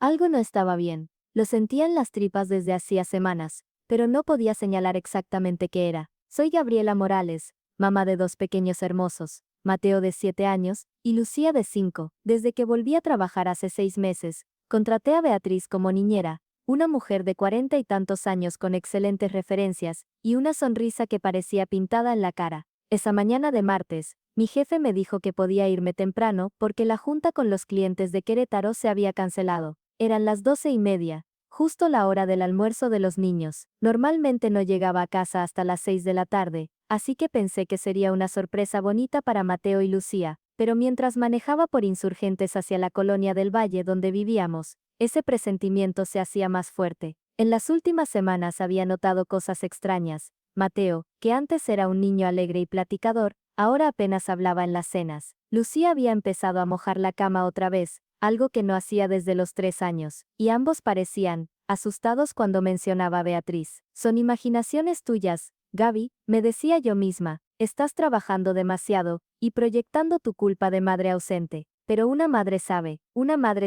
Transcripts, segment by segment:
Algo no estaba bien. Lo sentía en las tripas desde hacía semanas, pero no podía señalar exactamente qué era. Soy Gabriela Morales, mamá de dos pequeños hermosos, Mateo de 7 años y Lucía de 5. Desde que volví a trabajar hace 6 meses, contraté a Beatriz como niñera, una mujer de 40 y tantos años con excelentes referencias y una sonrisa que parecía pintada en la cara. Esa mañana de martes, mi jefe me dijo que podía irme temprano porque la junta con los clientes de Querétaro se había cancelado. Eran las 12:30, justo la hora del almuerzo de los niños. Normalmente no llegaba a casa hasta las 6 de la tarde, así que pensé que sería una sorpresa bonita para Mateo y Lucía, pero mientras manejaba por Insurgentes hacia la colonia del Valle donde vivíamos, ese presentimiento se hacía más fuerte. En las últimas semanas había notado cosas extrañas. Mateo, que antes era un niño alegre y platicador, ahora apenas hablaba en las cenas. Lucía había empezado a mojar la cama otra vez, algo que no hacía desde los 3 años, y ambos parecían asustados cuando mencionaba a Beatriz. Son imaginaciones tuyas, Gaby, me decía yo misma, estás trabajando demasiado y proyectando tu culpa de madre ausente. Pero una madre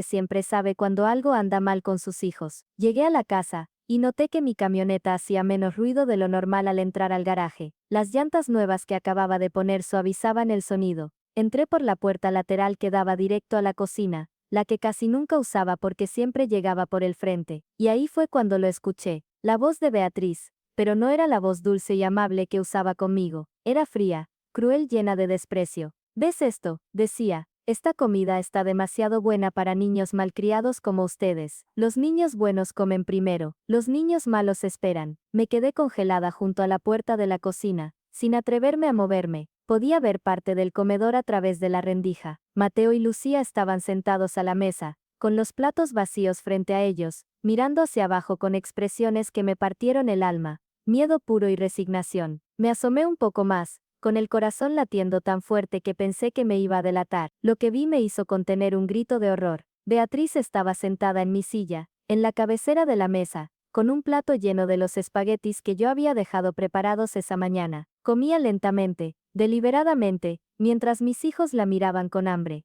siempre sabe cuando algo anda mal con sus hijos. Llegué a la casa, y noté que mi camioneta hacía menos ruido de lo normal al entrar al garaje. Las llantas nuevas que acababa de poner suavizaban el sonido. Entré por la puerta lateral que daba directo a la cocina, la que casi nunca usaba porque siempre llegaba por el frente, y ahí fue cuando lo escuché, la voz de Beatriz, pero no era la voz dulce y amable que usaba conmigo, era fría, cruel, llena de desprecio. ¿Ves esto?, decía. Esta comida está demasiado buena para niños malcriados como ustedes. Los niños buenos comen primero, los niños malos esperan. Me quedé congelada junto a la puerta de la cocina, sin atreverme a moverme. Podía ver parte del comedor a través de la rendija. Mateo y Lucía estaban sentados a la mesa, con los platos vacíos frente a ellos, mirando hacia abajo con expresiones que me partieron el alma, miedo puro y resignación. Me asomé un poco más, con el corazón latiendo tan fuerte que pensé que me iba a delatar. Lo que vi me hizo contener un grito de horror. Beatriz estaba sentada en mi silla, en la cabecera de la mesa, con un plato lleno de los espaguetis que yo había dejado preparados esa mañana. Comía lentamente, deliberadamente, mientras mis hijos la miraban con hambre.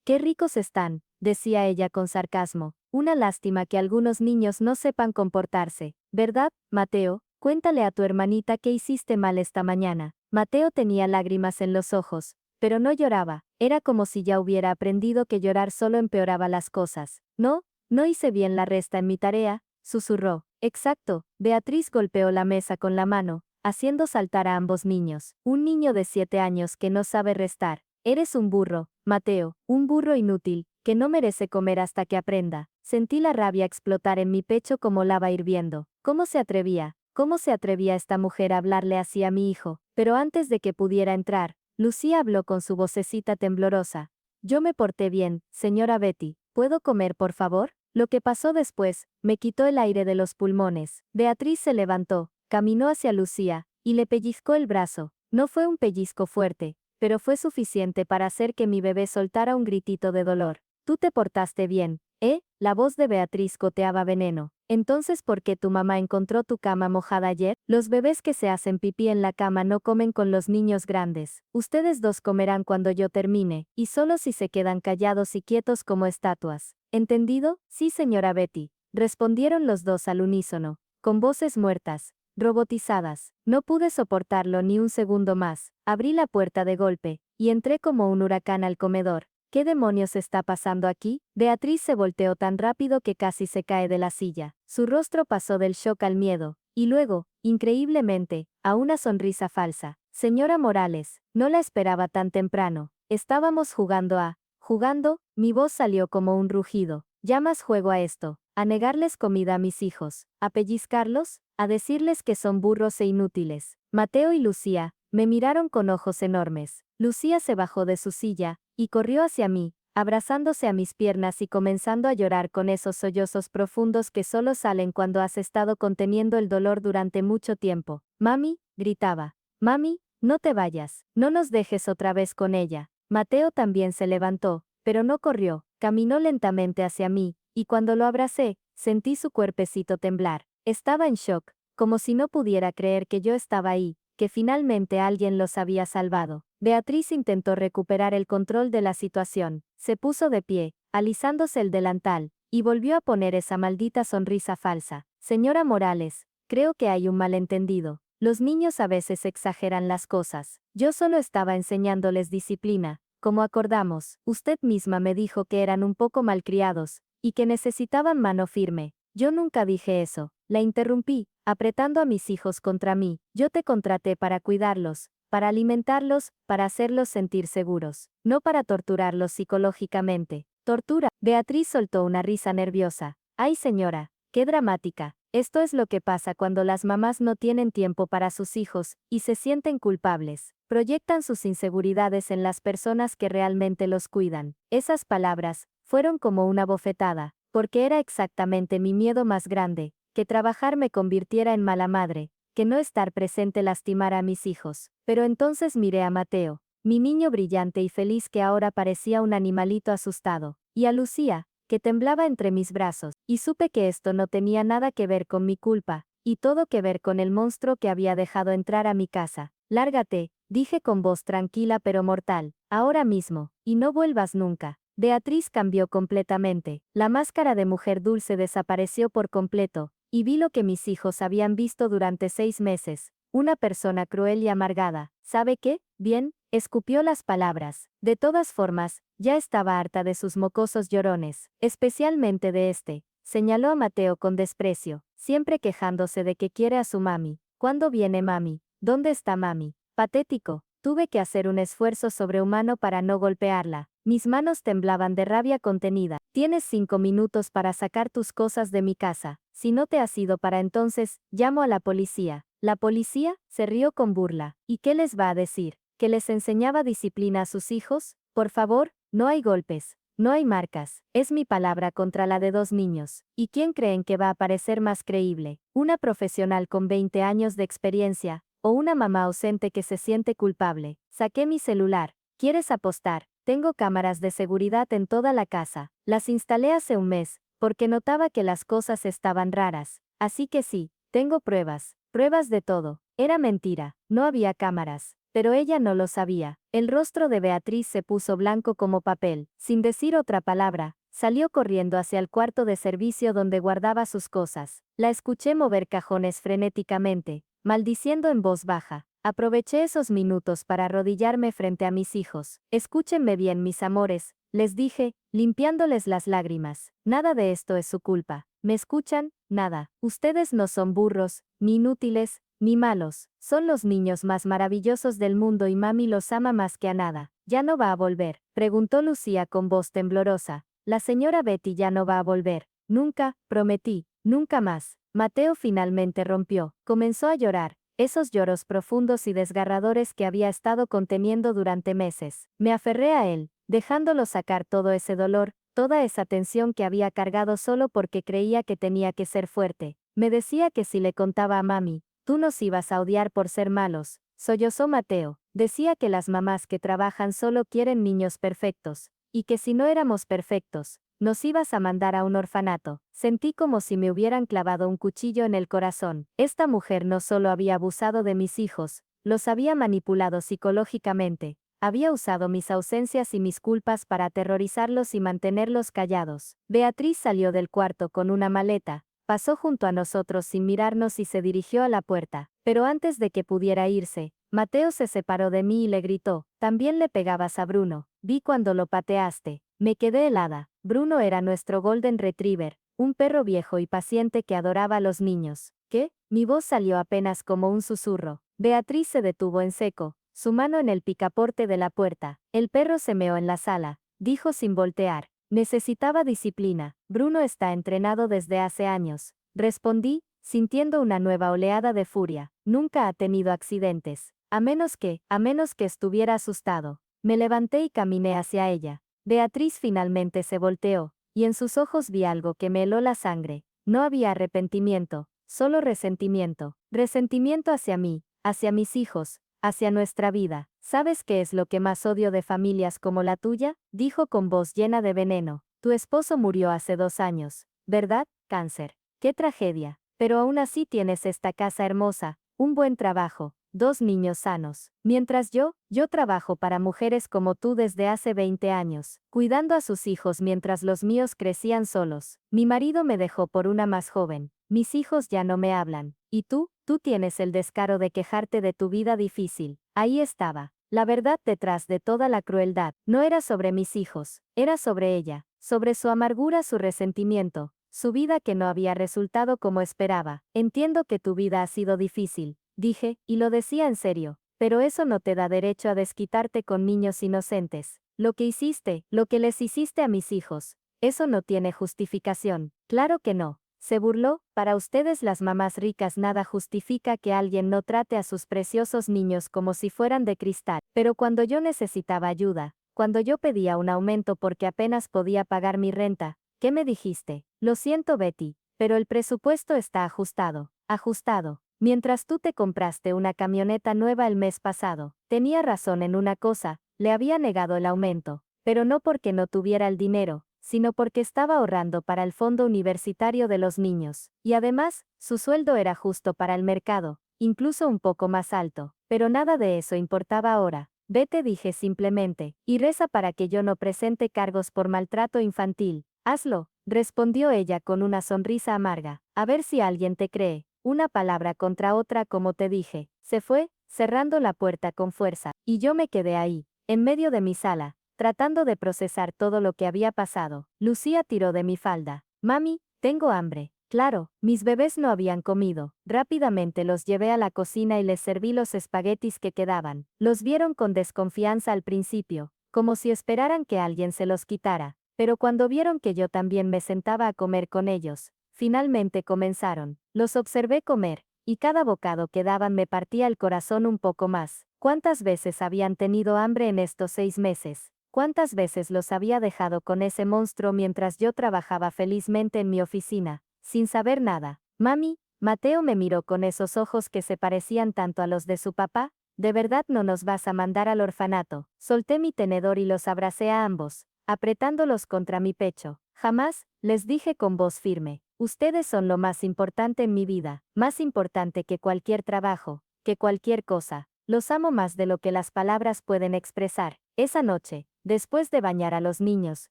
Qué ricos están, decía ella con sarcasmo. Una lástima que algunos niños no sepan comportarse, ¿verdad, Mateo? Cuéntale a tu hermanita que hiciste mal esta mañana. Mateo tenía lágrimas en los ojos, pero no lloraba. Era como si ya hubiera aprendido que llorar solo empeoraba las cosas. No hice bien la resta en mi tarea, susurró. Exacto, Beatriz golpeó la mesa con la mano, haciendo saltar a ambos niños. Un niño de 7 años que no sabe restar. Eres un burro, Mateo, un burro inútil, que no merece comer hasta que aprenda. Sentí la rabia explotar en mi pecho como lava hirviendo. ¿Cómo se atrevía? ¿Cómo se atrevía esta mujer a hablarle así a mi hijo? Pero antes de que pudiera entrar, Lucía habló con su vocecita temblorosa. Yo me porté bien, señora Betty. ¿Puedo comer, por favor? Lo que pasó después, me quitó el aire de los pulmones. Beatriz se levantó, caminó hacia Lucía, y le pellizcó el brazo. No fue un pellizco fuerte, pero fue suficiente para hacer que mi bebé soltara un gritito de dolor. Tú te portaste bien, ¿eh? La voz de Beatriz goteaba veneno. Entonces, ¿por qué tu mamá encontró tu cama mojada ayer? Los bebés que se hacen pipí en la cama no comen con los niños grandes. Ustedes dos comerán cuando yo termine, y solo si se quedan callados y quietos como estatuas. ¿Entendido? Sí, señora Betty, respondieron los dos al unísono, con voces muertas, robotizadas. No pude soportarlo ni un segundo más. Abrí la puerta de golpe, y entré como un huracán al comedor. ¿Qué demonios está pasando aquí? Beatriz se volteó tan rápido que casi se cae de la silla. Su rostro pasó del shock al miedo, y luego, increíblemente, a una sonrisa falsa. Señora Morales, no la esperaba tan temprano. Estábamos jugando, mi voz salió como un rugido. ¿Llamas juego a esto? ¿A negarles comida a mis hijos? ¿A pellizcarlos? ¿A decirles que son burros e inútiles? Mateo y Lucía me miraron con ojos enormes. Lucía se bajó de su silla, y corrió hacia mí, abrazándose a mis piernas y comenzando a llorar con esos sollozos profundos que solo salen cuando has estado conteniendo el dolor durante mucho tiempo. Mami, gritaba. Mami, no te vayas, no nos dejes otra vez con ella. Mateo también se levantó, pero no corrió, caminó lentamente hacia mí, y cuando lo abracé, sentí su cuerpecito temblar. Estaba en shock, como si no pudiera creer que yo estaba ahí, que finalmente alguien los había salvado. Beatriz intentó recuperar el control de la situación. Se puso de pie, alisándose el delantal, y volvió a poner esa maldita sonrisa falsa. Señora Morales, creo que hay un malentendido. Los niños a veces exageran las cosas. Yo solo estaba enseñándoles disciplina. Como acordamos, usted misma me dijo que eran un poco malcriados, y que necesitaban mano firme. Yo nunca dije eso. La interrumpí, apretando a mis hijos contra mí. Yo te contraté para cuidarlos, para alimentarlos, para hacerlos sentir seguros, no para torturarlos psicológicamente. Tortura. Beatriz soltó una risa nerviosa. Ay, señora, qué dramática. Esto es lo que pasa cuando las mamás no tienen tiempo para sus hijos, y se sienten culpables. Proyectan sus inseguridades en las personas que realmente los cuidan. Esas palabras fueron como una bofetada, porque era exactamente mi miedo más grande, que trabajar me convirtiera en mala madre, que no estar presente lastimara a mis hijos. Pero entonces miré a Mateo, mi niño brillante y feliz que ahora parecía un animalito asustado, y a Lucía, que temblaba entre mis brazos, y supe que esto no tenía nada que ver con mi culpa, y todo que ver con el monstruo que había dejado entrar a mi casa. Lárgate, dije con voz tranquila pero mortal, ahora mismo, y no vuelvas nunca. Beatriz cambió completamente, la máscara de mujer dulce desapareció por completo, y vi lo que mis hijos habían visto durante 6 meses, una persona cruel y amargada. ¿Sabe qué? Bien, escupió las palabras. De todas formas, ya estaba harta de sus mocosos llorones, especialmente de este. Señaló a Mateo con desprecio, siempre quejándose de que quiere a su mami. ¿Cuándo viene mami? ¿Dónde está mami? Patético. Tuve que hacer un esfuerzo sobrehumano para no golpearla. Mis manos temblaban de rabia contenida. Tienes 5 minutos para sacar tus cosas de mi casa. Si no te has ido para entonces, llamo a la policía. ¿La policía? Se rió con burla. ¿Y qué les va a decir? ¿Que les enseñaba disciplina a sus hijos? Por favor, no hay golpes. No hay marcas. Es mi palabra contra la de 2 niños. ¿Y quién creen que va a parecer más creíble? ¿Una profesional con 20 años de experiencia? ¿O una mamá ausente que se siente culpable? Saqué mi celular. ¿Quieres apostar? Tengo cámaras de seguridad en toda la casa. Las instalé hace un mes, porque notaba que las cosas estaban raras. Así que sí, tengo pruebas. Pruebas de todo. Era mentira. No había cámaras. Pero ella no lo sabía. El rostro de Beatriz se puso blanco como papel. Sin decir otra palabra, salió corriendo hacia el cuarto de servicio donde guardaba sus cosas. La escuché mover cajones frenéticamente, maldiciendo en voz baja. Aproveché esos minutos para arrodillarme frente a mis hijos. Escúchenme bien, mis amores, les dije, limpiándoles las lágrimas. Nada de esto es su culpa. ¿Me escuchan? Nada. Ustedes no son burros, ni inútiles, ni malos. Son los niños más maravillosos del mundo y mami los ama más que a nada. ¿Ya no va a volver?, preguntó Lucía con voz temblorosa. La señora Betty ya no va a volver. Nunca, prometí, nunca más. Mateo finalmente rompió. Comenzó a llorar. Esos lloros profundos y desgarradores que había estado conteniendo durante meses. Me aferré a él, dejándolo sacar todo ese dolor, toda esa tensión que había cargado solo porque creía que tenía que ser fuerte. Me decía que si le contaba a mami, tú nos ibas a odiar por ser malos. Sollozó Mateo. Decía que las mamás que trabajan solo quieren niños perfectos, y que si no éramos perfectos, nos ibas a mandar a un orfanato. Sentí como si me hubieran clavado un cuchillo en el corazón. Esta mujer no solo había abusado de mis hijos, los había manipulado psicológicamente, había usado mis ausencias y mis culpas para aterrorizarlos y mantenerlos callados. Beatriz salió del cuarto con una maleta, pasó junto a nosotros sin mirarnos y se dirigió a la puerta. Pero antes de que pudiera irse, Mateo se separó de mí y le gritó, «También le pegabas a Bruno. Vi cuando lo pateaste». Me quedé helada. Bruno era nuestro Golden Retriever, un perro viejo y paciente que adoraba a los niños. ¿Qué? Mi voz salió apenas como un susurro. Beatriz se detuvo en seco, su mano en el picaporte de la puerta. El perro se meó en la sala, dijo sin voltear. Necesitaba disciplina. Bruno está entrenado desde hace años. Respondí, sintiendo una nueva oleada de furia. Nunca ha tenido accidentes. A menos que estuviera asustado. Me levanté y caminé hacia ella. Beatriz finalmente se volteó, y en sus ojos vi algo que me heló la sangre. No había arrepentimiento, solo resentimiento. Resentimiento hacia mí, hacia mis hijos, hacia nuestra vida. ¿Sabes qué es lo que más odio de familias como la tuya?, dijo con voz llena de veneno. Tu esposo murió hace 2 años, ¿verdad? Cáncer. ¡Qué tragedia! Pero aún así tienes esta casa hermosa, un buen trabajo, 2 niños sanos. Mientras yo trabajo para mujeres como tú desde hace 20 años, cuidando a sus hijos mientras los míos crecían solos. Mi marido me dejó por una más joven. Mis hijos ya no me hablan. ¿Y tú tienes el descaro de quejarte de tu vida difícil? Ahí estaba. La verdad detrás de toda la crueldad. No era sobre mis hijos, era sobre ella, sobre su amargura, su resentimiento, su vida que no había resultado como esperaba. Entiendo que tu vida ha sido difícil, dije, y lo decía en serio, pero eso no te da derecho a desquitarte con niños inocentes. Lo que hiciste, lo que les hiciste a mis hijos, eso no tiene justificación. Claro que no. Se burló, para ustedes las mamás ricas nada justifica que alguien no trate a sus preciosos niños como si fueran de cristal. Pero cuando yo necesitaba ayuda, cuando yo pedía un aumento porque apenas podía pagar mi renta, ¿qué me dijiste? Lo siento, Betty, pero el presupuesto está ajustado. Ajustado. Mientras tú te compraste una camioneta nueva el mes pasado, tenía razón en una cosa, le había negado el aumento, pero no porque no tuviera el dinero, sino porque estaba ahorrando para el fondo universitario de los niños, y además, su sueldo era justo para el mercado, incluso un poco más alto, pero nada de eso importaba ahora. Vete, dije simplemente, y reza para que yo no presente cargos por maltrato infantil. Hazlo, respondió ella con una sonrisa amarga, a ver si alguien te cree. Una palabra contra otra como te dije. Se fue, cerrando la puerta con fuerza, y yo me quedé ahí, en medio de mi sala, tratando de procesar todo lo que había pasado. Lucía tiró de mi falda. Mami, tengo hambre. Claro, mis bebés no habían comido. Rápidamente los llevé a la cocina y les serví los espaguetis que quedaban. Los vieron con desconfianza al principio, como si esperaran que alguien se los quitara. Pero cuando vieron que yo también me sentaba a comer con ellos, finalmente comenzaron. Los observé comer, y cada bocado que daban me partía el corazón un poco más. ¿Cuántas veces habían tenido hambre en estos 6 meses? ¿Cuántas veces los había dejado con ese monstruo mientras yo trabajaba felizmente en mi oficina, sin saber nada? Mami, Mateo me miró con esos ojos que se parecían tanto a los de su papá. ¿De verdad no nos vas a mandar al orfanato? Solté mi tenedor y los abracé a ambos, apretándolos contra mi pecho. Jamás, les dije con voz firme. Ustedes son lo más importante en mi vida, más importante que cualquier trabajo, que cualquier cosa. Los amo más de lo que las palabras pueden expresar. Esa noche, después de bañar a los niños,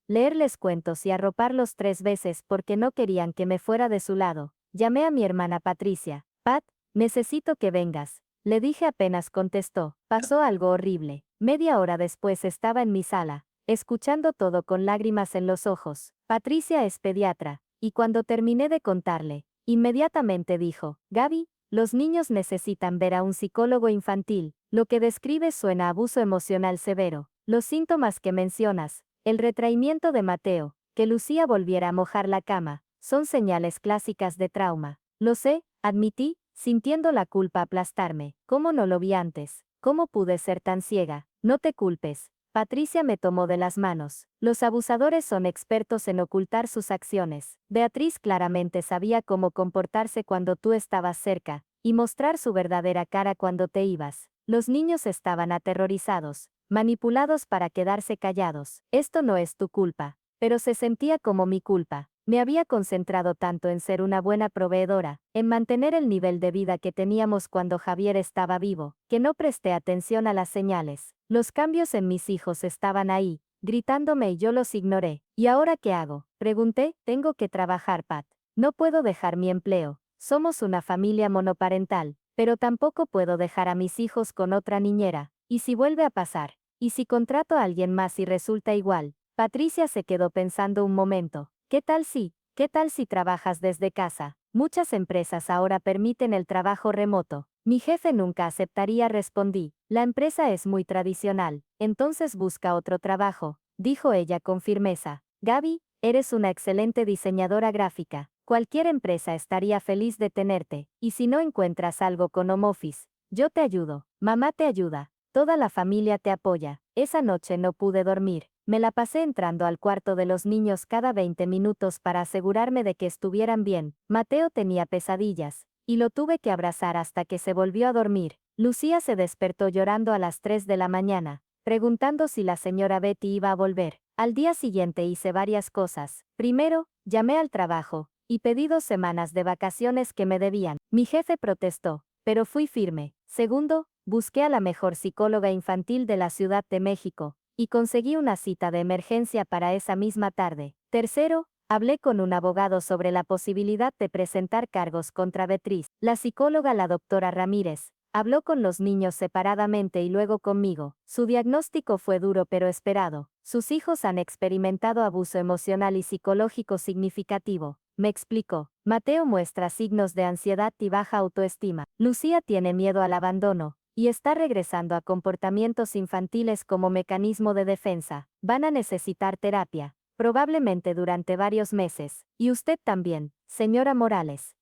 leerles cuentos y arroparlos 3 veces porque no querían que me fuera de su lado, llamé a mi hermana Patricia. Pat, necesito que vengas. Le dije apenas contestó. Pasó algo horrible. Media hora después estaba en mi sala, escuchando todo con lágrimas en los ojos. Patricia es pediatra, y cuando terminé de contarle, inmediatamente dijo, Gaby, los niños necesitan ver a un psicólogo infantil. Lo que describes suena a abuso emocional severo. Los síntomas que mencionas, el retraimiento de Mateo, que Lucía volviera a mojar la cama, son señales clásicas de trauma. Lo sé, admití, sintiendo la culpa aplastarme. ¿Cómo no lo vi antes? ¿Cómo pude ser tan ciega? No te culpes. Patricia me tomó de las manos. Los abusadores son expertos en ocultar sus acciones. Beatriz claramente sabía cómo comportarse cuando tú estabas cerca, y mostrar su verdadera cara cuando te ibas. Los niños estaban aterrorizados, manipulados para quedarse callados. Esto no es tu culpa, pero se sentía como mi culpa. Me había concentrado tanto en ser una buena proveedora, en mantener el nivel de vida que teníamos cuando Javier estaba vivo, que no presté atención a las señales. Los cambios en mis hijos estaban ahí, gritándome y yo los ignoré. ¿Y ahora qué hago? Pregunté. Tengo que trabajar, Pat. No puedo dejar mi empleo. Somos una familia monoparental, pero tampoco puedo dejar a mis hijos con otra niñera. ¿Y si vuelve a pasar? ¿Y si contrato a alguien más y resulta igual? Patricia se quedó pensando un momento. ¿Qué tal si trabajas desde casa? Muchas empresas ahora permiten el trabajo remoto. Mi jefe nunca aceptaría, respondí. La empresa es muy tradicional. Entonces busca otro trabajo, dijo ella con firmeza. Gaby, eres una excelente diseñadora gráfica. Cualquier empresa estaría feliz de tenerte. Y si no encuentras algo con home office, yo te ayudo. Mamá te ayuda. Toda la familia te apoya. Esa noche no pude dormir. Me la pasé entrando al cuarto de los niños cada 20 minutos para asegurarme de que estuvieran bien. Mateo tenía pesadillas, y lo tuve que abrazar hasta que se volvió a dormir. Lucía se despertó llorando a las 3 de la mañana, preguntando si la señora Betty iba a volver. Al día siguiente hice varias cosas. Primero, llamé al trabajo, y pedí 2 semanas de vacaciones que me debían. Mi jefe protestó, pero fui firme. Segundo, busqué a la mejor psicóloga infantil de la Ciudad de México, y conseguí una cita de emergencia para esa misma tarde. Tercero, hablé con un abogado sobre la posibilidad de presentar cargos contra Beatriz. La psicóloga, la doctora Ramírez, habló con los niños separadamente y luego conmigo. Su diagnóstico fue duro pero esperado. Sus hijos han experimentado abuso emocional y psicológico significativo, me explicó. Mateo muestra signos de ansiedad y baja autoestima. Lucía tiene miedo al abandono, y está regresando a comportamientos infantiles como mecanismo de defensa. Van a necesitar terapia, probablemente durante varios meses. Y usted también, señora Morales.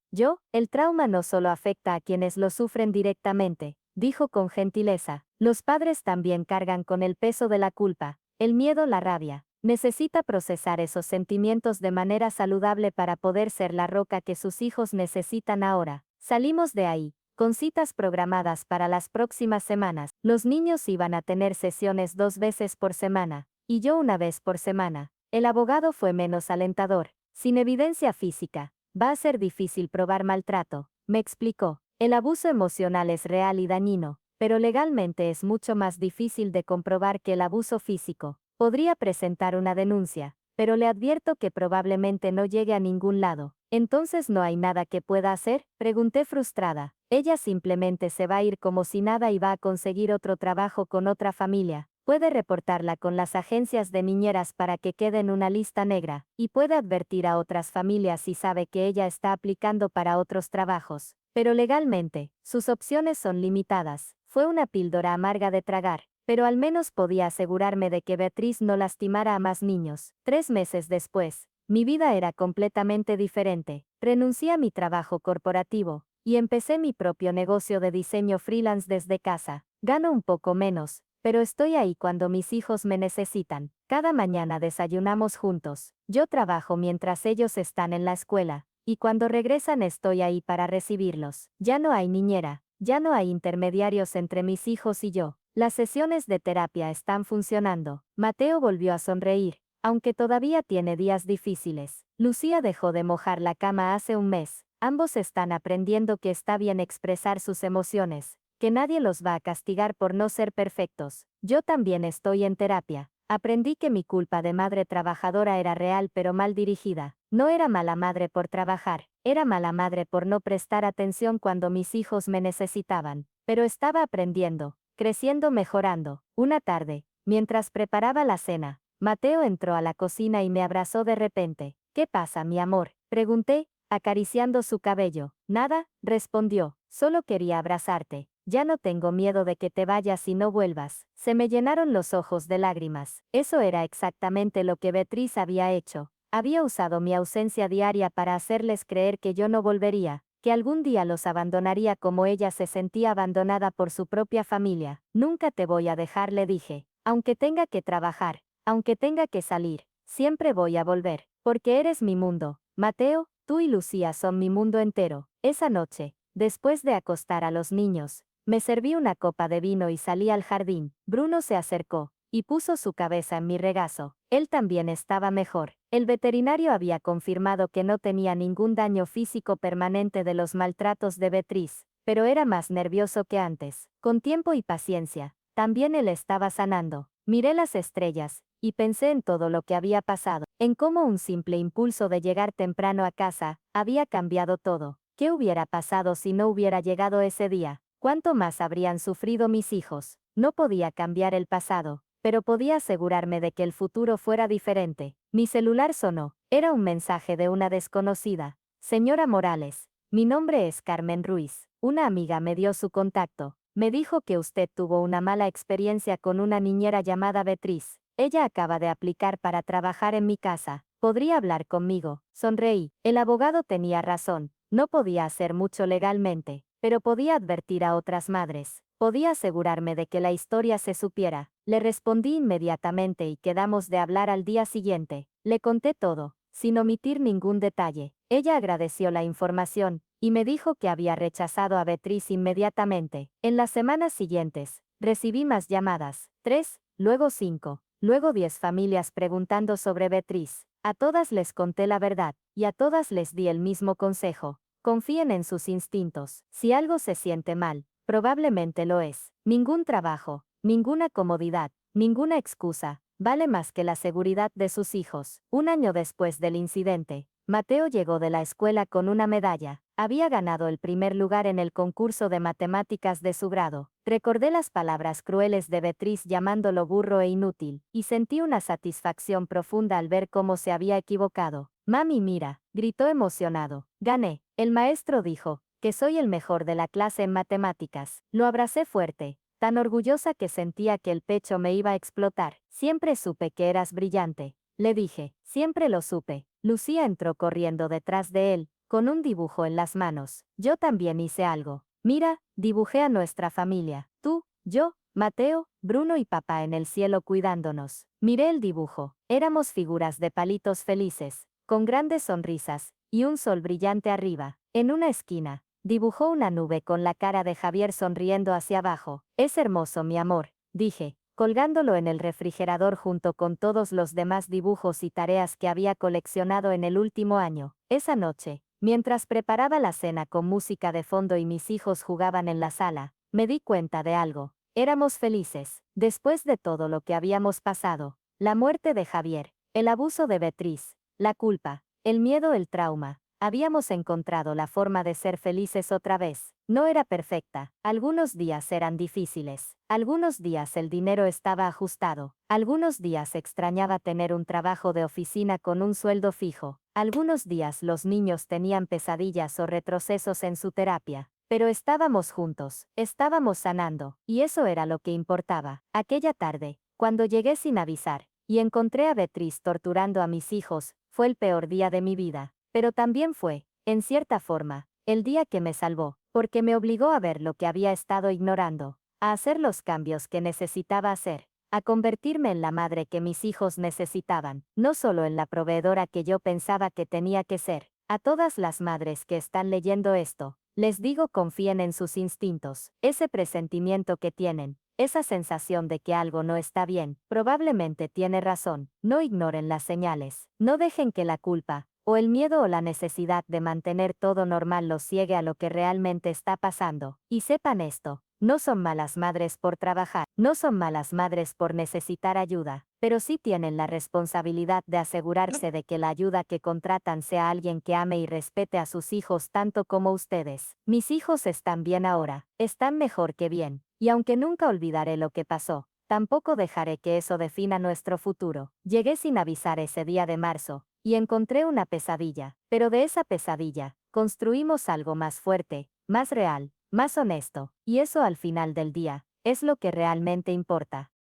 El trauma no solo afecta a quienes lo sufren directamente, dijo con gentileza. Los padres también cargan con el peso de la culpa, el miedo, la rabia. Necesita procesar esos sentimientos de manera saludable para poder ser la roca que sus hijos necesitan ahora. Salimos de ahí, con citas programadas para las próximas semanas. Los niños iban a tener sesiones 2 veces por semana, y yo una vez por semana. El abogado fue menos alentador. Sin evidencia física, va a ser difícil probar maltrato, me explicó. El abuso emocional es real y dañino, pero legalmente es mucho más difícil de comprobar que el abuso físico. Podría presentar una denuncia, pero le advierto que probablemente no llegue a ningún lado. ¿Entonces no hay nada que pueda hacer?, pregunté frustrada. Ella simplemente se va a ir como si nada y va a conseguir otro trabajo con otra familia. Puede reportarla con las agencias de niñeras para que quede en una lista negra, y puede advertir a otras familias si sabe que ella está aplicando para otros trabajos. Pero legalmente, sus opciones son limitadas. Fue una píldora amarga de tragar, pero al menos podía asegurarme de que Beatriz no lastimara a más niños. 3 meses después, mi vida era completamente diferente. Renuncié a mi trabajo corporativo, y empecé mi propio negocio de diseño freelance desde casa. Gano un poco menos, pero estoy ahí cuando mis hijos me necesitan. Cada mañana desayunamos juntos. Yo trabajo mientras ellos están en la escuela, y cuando regresan estoy ahí para recibirlos. Ya no hay niñera, ya no hay intermediarios entre mis hijos y yo. Las sesiones de terapia están funcionando. Mateo volvió a sonreír, aunque todavía tiene días difíciles. Lucía dejó de mojar la cama hace un mes. Ambos están aprendiendo que está bien expresar sus emociones, que nadie los va a castigar por no ser perfectos. Yo también estoy en terapia. Aprendí que mi culpa de madre trabajadora era real pero mal dirigida. No era mala madre por trabajar, era mala madre por no prestar atención cuando mis hijos me necesitaban. Pero estaba aprendiendo, creciendo, mejorando. Una tarde, mientras preparaba la cena, Mateo entró a la cocina y me abrazó de repente. ¿Qué pasa, mi amor?, pregunté, acariciando su cabello. Nada, respondió, solo quería abrazarte. Ya no tengo miedo de que te vayas y no vuelvas. Se me llenaron los ojos de lágrimas. Eso era exactamente lo que Beatriz había hecho. Había usado mi ausencia diaria para hacerles creer que yo no volvería, que algún día los abandonaría como ella se sentía abandonada por su propia familia. Nunca te voy a dejar, le dije. Aunque tenga que trabajar, aunque tenga que salir, siempre voy a volver, porque eres mi mundo. Mateo, tú y Lucía son mi mundo entero. Esa noche, después de acostar a los niños, me serví una copa de vino y salí al jardín. Bruno se acercó y puso su cabeza en mi regazo. Él también estaba mejor. El veterinario había confirmado que no tenía ningún daño físico permanente de los maltratos de Beatriz, pero era más nervioso que antes. Con tiempo y paciencia, también él estaba sanando. Miré las estrellas, y pensé en todo lo que había pasado, en cómo un simple impulso de llegar temprano a casa había cambiado todo. ¿Qué hubiera pasado si no hubiera llegado ese día? ¿Cuánto más habrían sufrido mis hijos? No podía cambiar el pasado, pero podía asegurarme de que el futuro fuera diferente. Mi celular sonó. Era un mensaje de una desconocida. Señora Morales, mi nombre es Carmen Ruiz. Una amiga me dio su contacto. Me dijo que usted tuvo una mala experiencia con una niñera llamada Beatriz. Ella acaba de aplicar para trabajar en mi casa. ¿Podría hablar conmigo? Sonreí. El abogado tenía razón. No podía hacer mucho legalmente, pero podía advertir a otras madres. Podía asegurarme de que la historia se supiera. Le respondí inmediatamente y quedamos de hablar al día siguiente. Le conté todo, sin omitir ningún detalle. Ella agradeció la información, y me dijo que había rechazado a Beatriz inmediatamente. En las semanas siguientes, recibí más llamadas. 3, luego 5, luego 10 familias preguntando sobre Beatriz. A todas les conté la verdad, y a todas les di el mismo consejo. Confíen en sus instintos. Si algo se siente mal, Probablemente lo es. Ningún trabajo, ninguna comodidad, ninguna excusa, vale más que la seguridad de sus hijos. Un año después del incidente, Mateo llegó de la escuela con una medalla. Había ganado el primer lugar en el concurso de matemáticas de su grado. Recordé las palabras crueles de Beatriz llamándolo burro e inútil, y sentí una satisfacción profunda al ver cómo se había equivocado. Mami, mira, gritó emocionado. Gané. El maestro dijo que soy el mejor de la clase en matemáticas. Lo abracé fuerte, tan orgullosa que sentía que el pecho me iba a explotar. Siempre supe que eras brillante, le dije. Siempre lo supe. Lucía entró corriendo detrás de él, con un dibujo en las manos. Yo también hice algo. Mira, dibujé a nuestra familia. Tú, yo, Mateo, Bruno y papá en el cielo cuidándonos. Miré el dibujo. Éramos figuras de palitos felices, con grandes sonrisas, y un sol brillante arriba. En una esquina, dibujó una nube con la cara de Javier sonriendo hacia abajo. Es hermoso, mi amor, dije, colgándolo en el refrigerador junto con todos los demás dibujos y tareas que había coleccionado en el último año. Esa noche, mientras preparaba la cena con música de fondo y mis hijos jugaban en la sala, me di cuenta de algo. Éramos felices, después de todo lo que habíamos pasado. La muerte de Javier, el abuso de Beatriz, la culpa, el miedo, el trauma. Habíamos encontrado la forma de ser felices otra vez. No era perfecta. Algunos días eran difíciles. Algunos días el dinero estaba ajustado. Algunos días extrañaba tener un trabajo de oficina con un sueldo fijo. Algunos días los niños tenían pesadillas o retrocesos en su terapia. Pero estábamos juntos, estábamos sanando, y eso era lo que importaba. Aquella tarde, cuando llegué sin avisar, y encontré a Beatriz torturando a mis hijos, fue el peor día de mi vida. Pero también fue, en cierta forma, el día que me salvó, porque me obligó a ver lo que había estado ignorando, a hacer los cambios que necesitaba hacer, a convertirme en la madre que mis hijos necesitaban, no solo en la proveedora que yo pensaba que tenía que ser. A todas las madres que están leyendo esto, les digo, confíen en sus instintos, ese presentimiento que tienen, esa sensación de que algo no está bien, probablemente tiene razón. No ignoren las señales, no dejen que la culpa, o el miedo o la necesidad de mantener todo normal los ciegue a lo que realmente está pasando. Y sepan esto, no son malas madres por trabajar, no son malas madres por necesitar ayuda, pero sí tienen la responsabilidad de asegurarse de que la ayuda que contratan sea alguien que ame y respete a sus hijos tanto como ustedes. Mis hijos están bien ahora, están mejor que bien, y aunque nunca olvidaré lo que pasó, tampoco dejaré que eso defina nuestro futuro. Llegué sin avisar ese día de marzo, y encontré una pesadilla, pero de esa pesadilla, construimos algo más fuerte, más real, más honesto, y eso al final del día, es lo que realmente importa.